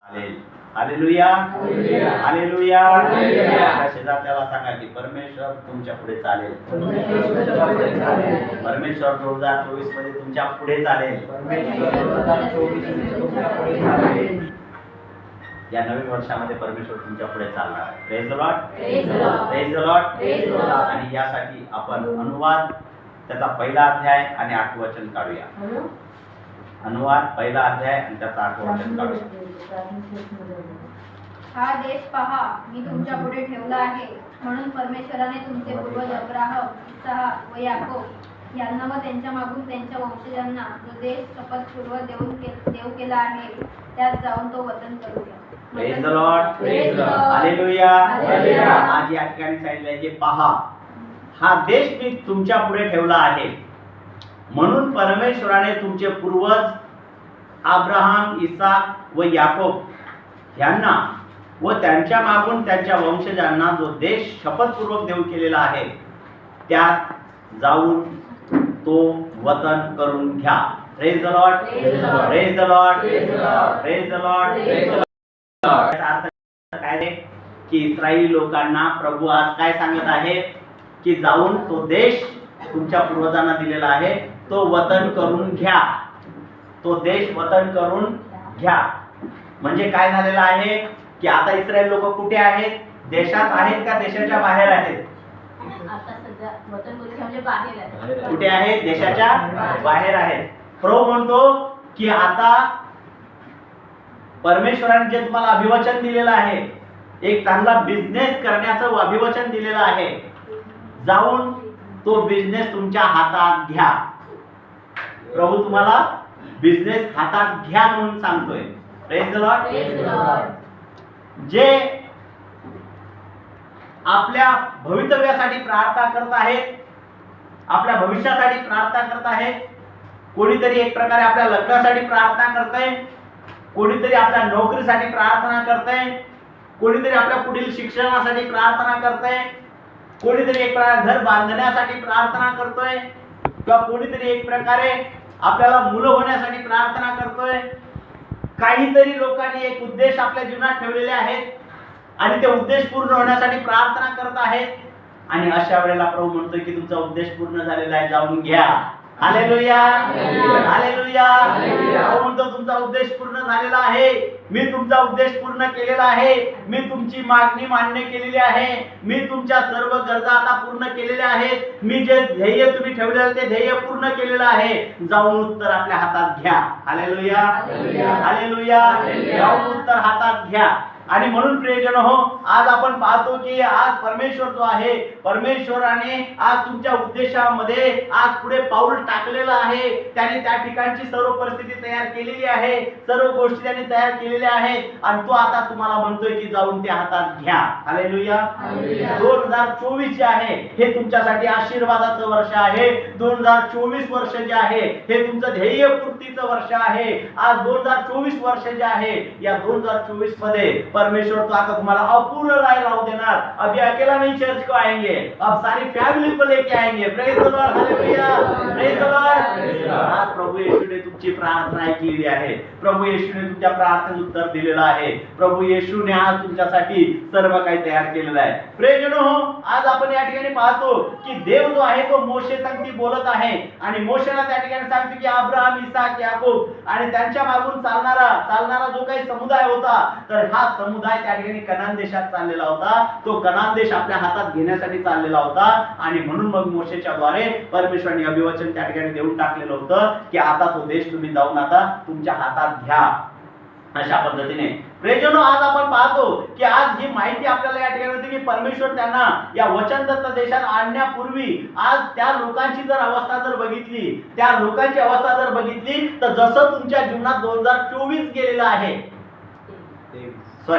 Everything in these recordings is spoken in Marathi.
Hallelujah hallelujah. त्या शेजारच्याला सांगा की परमेश्वर तुमच्या पुढे चालेल. परमेश्वर 2024 मध्ये तुमच्या पुढे चालेल. या नवीन वर्षामध्ये परमेश्वर तुमच्या पुढे चालणार. Praise the Lord, praise the Lord. आणि यासाठी आपण अनुवाद त्याचा पहिला अध्याय आणि 8 वचन काढूया. अनुवाद पहिला अध्याय आणि त्याचा 8 वचन काढूया. हा देश पहा, मी तुमच्या पुढे ठेवला आहे. म्हणून परमेश्वराने तुमचे पूर्वज अब्राहम, इसहाक व याकोब यांना व त्यांच्या मागून त्यांच्या वंशजांना जो देश शपथपूर्वक देव केला आहे त्यात जाऊन तो वतन करूया. Praise the Lord, hallelujah. आज या ठिकाणी सांगितले की पहा, हा देश मी तुमच्या पुढे ठेवला आहे. म्हणून परमेश्वराने तुमचे पूर्वज अब्राहम, इसाक व याकोब यांना व त्यांच्या मागून त्यांच्या वंशजांना जो देश शपथपूर्वक देऊ केलेला आहे त्यात जाऊन तो वतन करून घ्या. Praise the Lord, praise the Lord, praise the Lord. काय रे की इस्रायली लोकांना प्रभू आज काय सांगत आहे की जाऊन तो देश तुमच्या पूर्वजांना दिलेला आहे तो वतन करून घ्या. तो देश वतन करून घ्या. म्हणजे काय झालेलं आहे की आता इस्रायल लोक कुठे आहेत? देशात आहेत का देशाच्या बाहेर आहेत? आता सध्या वतन म्हणजे बाहेर आहे. कुठे आहेत? देशाच्या बाहेर आहेत. प्रभू म्हणतो की आता परमेश्वराने जे तुम्हाला अभिवचन दिलेलं आहे, एक चांगला बिझनेस करण्याचं अभिवचन दिलेलं आहे, जाऊन तो बिझनेस तुमच्या हातात घ्या. प्रभू तुम्हाला बिझनेस हातात घ्या म्हणून सांगतोय. Praise the Lord. जे आपल्या भवितव्यासाठी प्रार्थना करत आहेत, आपल्या भविष्यासाठी प्रार्थना करत आहेत, कोणीतरी एक प्रकारे आपल्या लग्नासाठी प्रार्थना करतंय, कोणीतरी आपल्या नोकरीसाठी प्रार्थना करतंय, कोणीतरी आपल्या पुढील शिक्षणासाठी प्रार्थना करतंय, कोणीतरी एक प्रकारे घर बांधण्यासाठी प्रार्थना करतोय, किंवा कोणीतरी एक प्रकारे आपल्याला मुलं होण्यासाठी प्रार्थना करतोय. काहीतरी लोकांनी एक उद्देश आपल्या जीवनात ठेवलेले आहेत आणि ते उद्देश पूर्ण होण्यासाठी प्रार्थना करत आहेत. आणि अशा वेळेला प्रभू म्हणतोय की तुमचा उद्देश पूर्ण झालेला आहे, जाऊन घ्या. Hallelujah hallelujah. प्रभू म्हणतो तुमचा उद्देश पूर्ण झालेला आहे. मी तुमचा उद्देश पूर्ण केलेला आहे. मी तुमची मागणी मान्य केलेली आहे. मी तुमच्या सर्व गरजा आता पूर्ण केलेल्या आहेत. मी जे ध्येय तुम्ही ठेवलेलं ते ध्येय पूर्ण केलेलं आहे. जाऊन उत्तर आपल्या हातात घ्या. Hallelujah hallelujah. जाऊन उत्तर हातात घ्या. आणि म्हणून प्रियजन हो, आज आपण पाहतो की आज परमेश्वर जो आहे, परमेश्वराने आज तुमच्या उद्देशामध्ये आज पुढे पाऊल टाकलेलं आहे. त्याने त्या ठिकाणची सर्व परिस्थिती तयार केलेली आहे, सर्व गोष्टी त्याने तयार केलेल्या आहेत आणि तो आता तुम्हाला म्हणतोय की जाऊन ते हातात घ्या. हालेलुया. 2024 जे आहे हे तुमच्यासाठी आशीर्वादाचं वर्ष आहे. 2024 वर्ष जे आहे हे तुमचं ध्येयपूर्तीचं वर्ष आहे. आज 2024 वर्ष जे आहे, या 2024 मध्ये परमेश्वर तो आता तुम्हाला अपूर्ण राहू देणार. अभी अकेला नहीं चर्च को आएंगे, अब सारी फैमिली को लेके आएंगे. Praise the Lord, hallelujah, praise the Lord. आज प्रभू येशूने तुमची प्रार्थना ऐकलेली आहे. प्रभू येशूने तुमच्या प्रार्थनेचं उत्तर दिलेलं आहे. प्रभू येशूने आज तुमच्यासाठी सर्व काही तयार केलेलं आहे. प्रियजनो हो, आज आपण या ठिकाणी पाहतो की देव जो आहे तो मोशे संगती बोलत आहे आणि मोशेला त्या ठिकाणी सांगतो की अब्राहम, इसाक, याकोब आणि त्यांच्या मागून चालणारा जो काही समुदाय होता, तर हा समुदाय त्या ठिकाणी कनान देशात चाललेला होता. तो कनान देश आपल्या हातात घेण्यासाठी चाललेला होता. आणि म्हणून मग मोशेच्या द्वारे परमेश्वराने अभिवचन त्या ठिकाणी देऊन टाकलेलं होतं की आता तो देश तुम्ही जाऊन आता तुमच्या हातात घ्या. अशा पद्धतीने प्रियजनो आज आपण पाहतो की आज ही माहिती आपल्याला या ठिकाणी होती की परमेश्वर त्यांना या वचनदत्त देशात आणण्यापूर्वी आज त्या लोकांची जर अवस्था जर बघितली, त्या लोकांची अवस्था जर बघितली, तर जसं तुमच्या जीवनात 2024 गेलेलं आहे,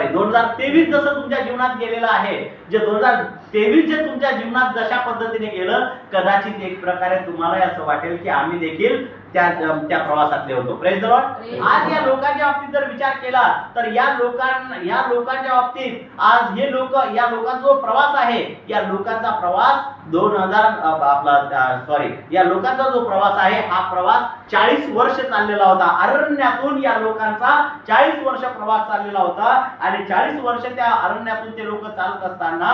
2023 जसं तुमच्या जीवनात गेलेलं आहे, जे 2023 जे तुमच्या जीवनात जशा पद्धतीने गेलं, कदाचित एक प्रकारे तुम्हाला असं वाटेल की आम्ही देखील त्या प्रवासातले होतो. Praise the Lord. आज या लोकांच्या बाबतीत जर विचार केला तर या लोकांच्या बाबतीत आज हे लोक, या लोकांचा जो प्रवास आहे, या लोकांचा प्रवास या लोकांचा जो प्रवास आहे, हा प्रवास 40 वर्ष चाललेला होता. अरण्यातून या लोकांचा 40 वर्ष प्रवास चाललेला होता आणि 40 वर्ष त्या अरण्यातून ते लोक चालत असताना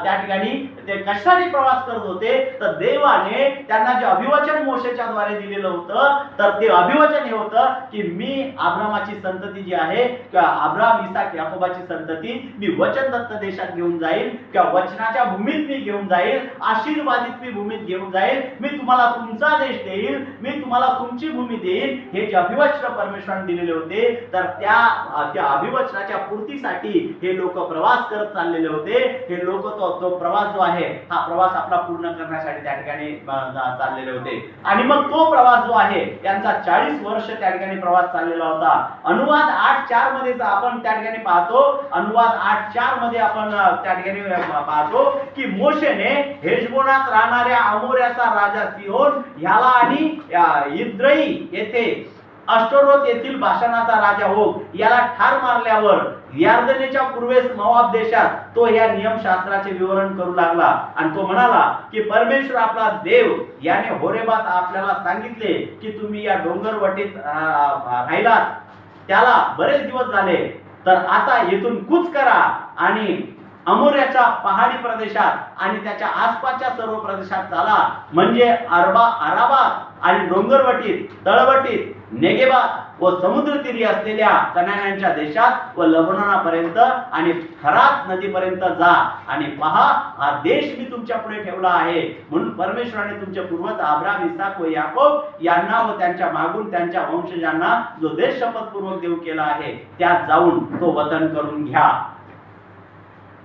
त्या ठिकाणी ते कशासाठी प्रवास करत होते, तर देवाने त्यांना जे अभिवचन मोशेच्या द्वारे दिलेलं होतं, तर ते अभिवचन हे होतं की मी अब्रामाची संतती जी आहे किंवा अब्राम, इसाक, याकोबाची संतती मी वचनदत्त देशात घेऊन जाईल किंवा वचनाच्या भूमीत मी घेऊन जाईल, आशीर्वादित मी भूमीत घेऊन जाईल, मी तुम्हाला तुमचा देश देईल, मी तुम्हाला तुमची भूमी देईल. हे जे अभिवचन परमेश्वराने दिलेले होते, तर त्या अभिवचनाच्या पूर्तीसाठी हे लोक प्रवास करत चाललेले होते. हे लोक तो प्रवास जो आहे, हा प्रवास आपला पूर्ण करण्यासाठी त्या ठिकाणी चाललेले होते. आणि मग तो प्रवास जो आहे त्यांचा 40 वर्ष त्या ठिकाणी प्रवास चाललेला होता. अनुवाद 8:4 मध्ये आपण त्या ठिकाणी पाहतो, अनुवाद 8:4 मध्ये आपण त्या ठिकाणी पाहतो की मोशेने हेशबोनात राहणाऱ्या अमोऱ्याचा राजा सिहोन ह्याला आणि इद्रई येथे अष्टरोत येथील भाषणाचा राजा ओग याला ठार मारल्यावर यार्दनेच्या पूर्वेस मोआब देशात तो या नियमशास्त्राचे विवरण करू लागला आणि तो म्हणाला की परमेश्वर आपला देव याने होरेबात आपल्याला सांगितले की तुम्ही या डोंगरवटीत राहिलात, त्याला बरेच दिवस झाले, तर आता येथून कूच करा आणि अमोऱ्याच्या पहाडी प्रदेशात आणि त्याच्या आसपासच्या सर्व प्रदेशात चाला, म्हणजे अराबा आणि डोंगरवटीत, तळवटीत, नेगेबात व समुद्रतीरी असलेल्या कनान्यांच्या देशात व लबनोनापर्यंत आणि फरात नदीपर्यंत जा आणि पहा, हा देश मी तुमच्या पुढे ठेवला आहे. म्हणून परमेश्वराने तुमचे पूर्वज अब्राम, इसाक व याकोब यांना व त्यांच्या मागून त्यांच्या वंशजांना जो देश शपथपूर्वक देऊ केला आहे, त्यात जाऊन तो वतन करून घ्या.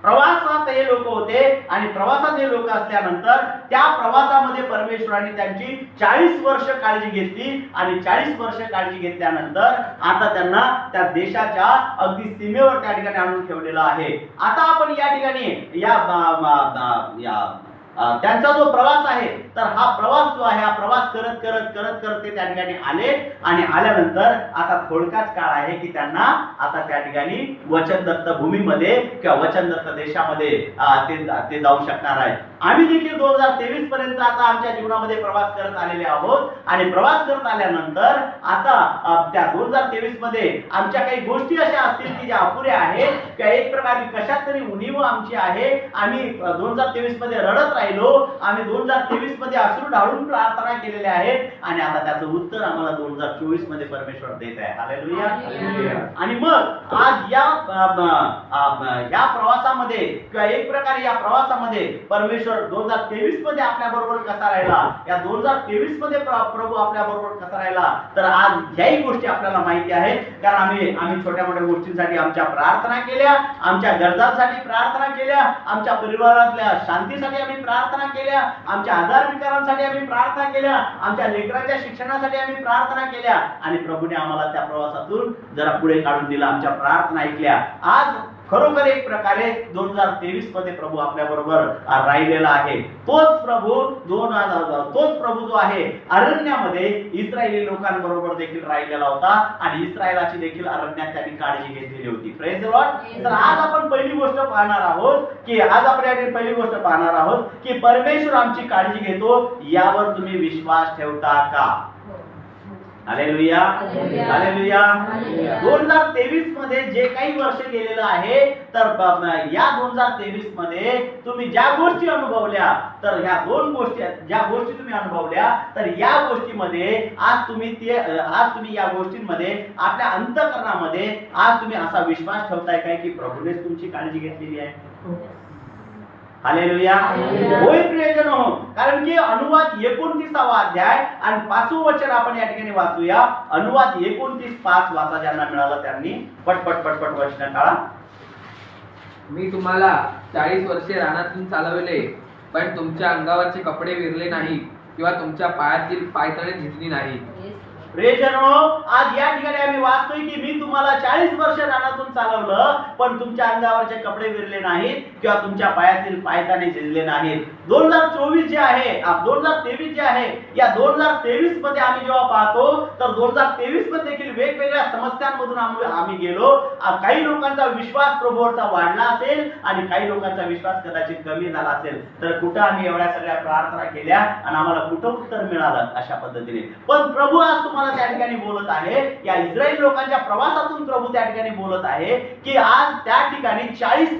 प्रवासात हे लोक होते आणि प्रवासात हे लोक असल्यानंतर त्या प्रवासामध्ये परमेश्वराने त्यांची 40 वर्ष काळजी घेतली आणि 40 वर्ष काळजी घेतल्यानंतर आता त्यांना त्या देशाच्या अगदी सीमेवर त्या ठिकाणी आणून ठेवलेलं आहे. आता आपण या ठिकाणी त्यांचा जो प्रवास आहे, तर हा प्रवास जो आहे, हा प्रवास करत करत करत करत ते त्या ठिकाणी आले आणि आल्यानंतर आता थोडकाच काळ आहे की त्यांना आता त्या ठिकाणी वचनदत्त भूमीमध्ये किंवा वचनदत्त देशामध्ये ते जाऊ शकणार आहे. आम्ही देखील 2023 पर्यंत आता आमच्या जीवनामध्ये प्रवास करत आलेले आहोत आणि प्रवास करत आल्यानंतर आता त्या 2023 मध्ये आमच्या काही गोष्टी अशा असतील की ज्या अपुऱ्या आहेत किंवा एक प्रकारे कशात तरी उणीव आमची आहे. आम्ही 2023 मध्ये रडत राहिलो, आम्ही 2023 मध्ये अश्रू ढाळून प्रार्थना केलेल्या आहेत आणि आता त्याचं उत्तर आम्हाला 2024 मध्ये परमेश्वर देत आहे. हालेलुया. आणि मग आज या प्रवासामध्ये किंवा एक प्रकारे या प्रवासामध्ये परमेश्वर 2023 मध्ये आपल्या बरोबर कसा राहिला, या 2023 मध्ये प्रभू आपल्या बरोबर कसा राहिला, तर आज ह्याही गोष्टी आपल्याला माहिती आहेत. कारण आम्ही छोट्या मोठ्या गोष्टींसाठी आमच्या प्रार्थना केल्या, आमच्या गरजांसाठी प्रार्थना केल्या, आमच्या परिवारातल्या शांतीसाठी आम्ही प्रार्थना केल्या, आमच्या आजार विकारांसाठी आम्ही प्रार्थना केल्या, आमच्या लेकरांच्या शिक्षणासाठी आम्ही प्रार्थना केल्या आणि प्रभूने आम्हाला त्या प्रवासातून जरा पुढे काढून दिला, आमच्या प्रार्थना ऐकल्या. आज खरोखर एक प्रकारे 2023 मध्ये प्रभू आपल्या बरोबर राहिलेला आहे. तोच प्रभू जो आहे अरण्यामध्ये इस्रायली लोकांबरोबर देखील राहिलेला होता आणि इस्रायलाची देखील अरण्यात त्यांनी काळजी घेतलेली होती. Praise the Lord. तर आज आपण पहिली गोष्ट पाहणार आहोत की परमेश्वर आमची काळजी घेतो, यावर तुम्ही विश्वास ठेवता का? हालेलुया. हालेलुया. 2023 मध्ये जे काही वर्ष गेलेलं आहे, तर या 2023 मध्ये तुम्ही ज्या गोष्टी अनुभवल्या, तर ह्या ज्या गोष्टी तुम्ही अनुभवल्या, तर या गोष्टीमध्ये आज तुम्ही या गोष्टींमध्ये आपल्या अंतःकरणामध्ये आज तुम्ही असा विश्वास ठेवताय काय की प्रभूनेच तुमची काळजी घेतलेली आहे? हालेलुया. होय प्रियजनो, कारण की अनुवाद 29वा अध्याय आणि 5वं वचन आपण या ठिकाणी वाचूया. अनुवाद 29:5 वाचा, ज्यांना मिळालं त्यांनी पटपट वचन काढा. मी तुम्हाला 40 वर्षे रानातून चालवले, पण तुमच्या अंगावरचे कपडे विरले नाही किंवा तुमच्या पायातील पायतळे झिजली नाही. प्रियजनो, आज या ठिकाणी आम्ही वाचतोय की मी तुम्हाला 40 वर्ष रानातून चालवलं, पण तुमच्या अंगावरचे कपडे विरले नाहीत किंवा तुमच्या पायातील पायताने झिजले नाहीत. 2024 जे आहे 2023 जे आहे, या 2023 मध्ये आम्ही जेव्हा पाहतो तर 2023 मध्ये देखील वेगवेगळ्या समस्यांमधून आम्ही गेलो. काही लोकांचा विश्वास प्रभूवरचा वाढला असेल आणि काही लोकांचा विश्वास कदाचित कमी झाला असेल. तर कुठं आम्ही एवढ्या सगळ्या प्रार्थना केल्या आणि आम्हाला कुठं उत्तर मिळालं अशा पद्धतीने. पण प्रभू आज तुम्हाला त्या ठिकाणी बोलत आहे, या इस्रायल लोकांच्या प्रवासातून प्रभू त्या ठिकाणी बोलत आहे की आज त्या ठिकाणी 40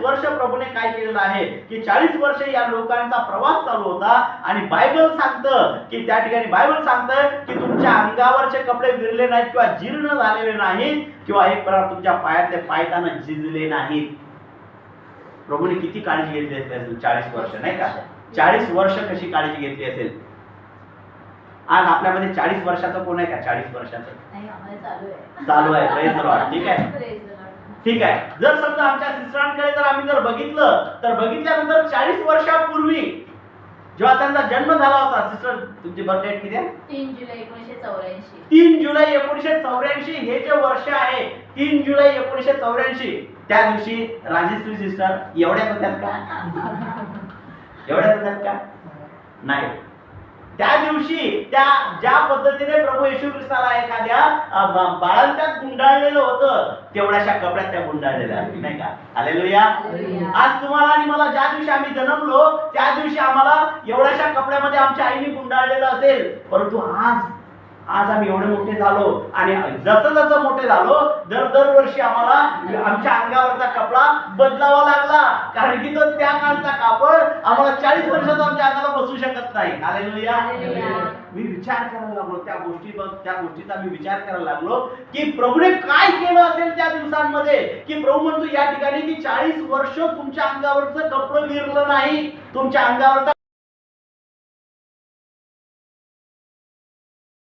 वर्ष प्रभूने काय केलेलं आहे की 40 वर्ष या लोकांचा प्रवास चालू होता. आणि बायबल सांगतं की त्या ठिकाणी बायबल सांगतं की तुमच्या अंगावरचे कपडे विरले नाहीत किंवा जीर्ण झालेले नाहीत किंवा एक प्रकार तुमच्या पायातले पायताना झिजले नाहीत. प्रभूने किती काळजी घेतली असेल 40 वर्ष, नाही का? 40 वर्ष कशी काळजी घेतली असेल. आज आपल्यामध्ये 40 वर्षाचं कोण आहे का? 40 वर्षाचं चालू आहे. Praise the Lord. ठीक आहे, ठीक आहे. जर समजा आमच्या सिस्टरांकडे जर आम्ही जर बघितलं तर बघितल्यानंतर 40 वर्षापूर्वी जेव्हा त्यांचा जन्म झाला होता, सिस्टर तुमची बर्थ डेट किती आहे? 3 जुलै 1984. 3 जुलै 1984 हे जे वर्ष आहे, 3 जुलै 1984, त्या दिवशी राजेश्री सिस्टर एवढ्याच होत्यात का? एवढ्याच होत्यात का? नाही. त्या दिवशी त्या ज्या पद्धतीने प्रभू येशू ख्रिस्ताला एखाद्या बाळंत्यात गुंडाळलेलं होतं, तेवढ्याशा कपड्यात त्या गुंडाळलेल्या असतील, नाही का? हालेलुया. आज तुम्हाला आणि मला ज्या दिवशी आम्ही जन्मलो त्या दिवशी आम्हाला एवढ्याशा कपड्यामध्ये आमच्या आईने गुंडाळलेलं असेल. परंतु आज आम्ही एवढे मोठे झालो आणि जसं जसं मोठे झालो दरवर्षी आम्हाला आमच्या अंगावरचा कपडा बदलावा लागला, कारण की तो त्या काळचा कापड आम्हाला 40 वर्षात आमच्या अंगाला बसू शकत नाही. हालेलुया. मी विचार करायला लागलो त्या गोष्टीचा मी विचार करायला लागलो की प्रभूने काय केलं असेल त्या दिवसांमध्ये, की प्रभू म्हणतो या ठिकाणी की 40 वर्ष तुमच्या अंगावरचं कपडं विरलं नाही, तुमच्या अंगावरचा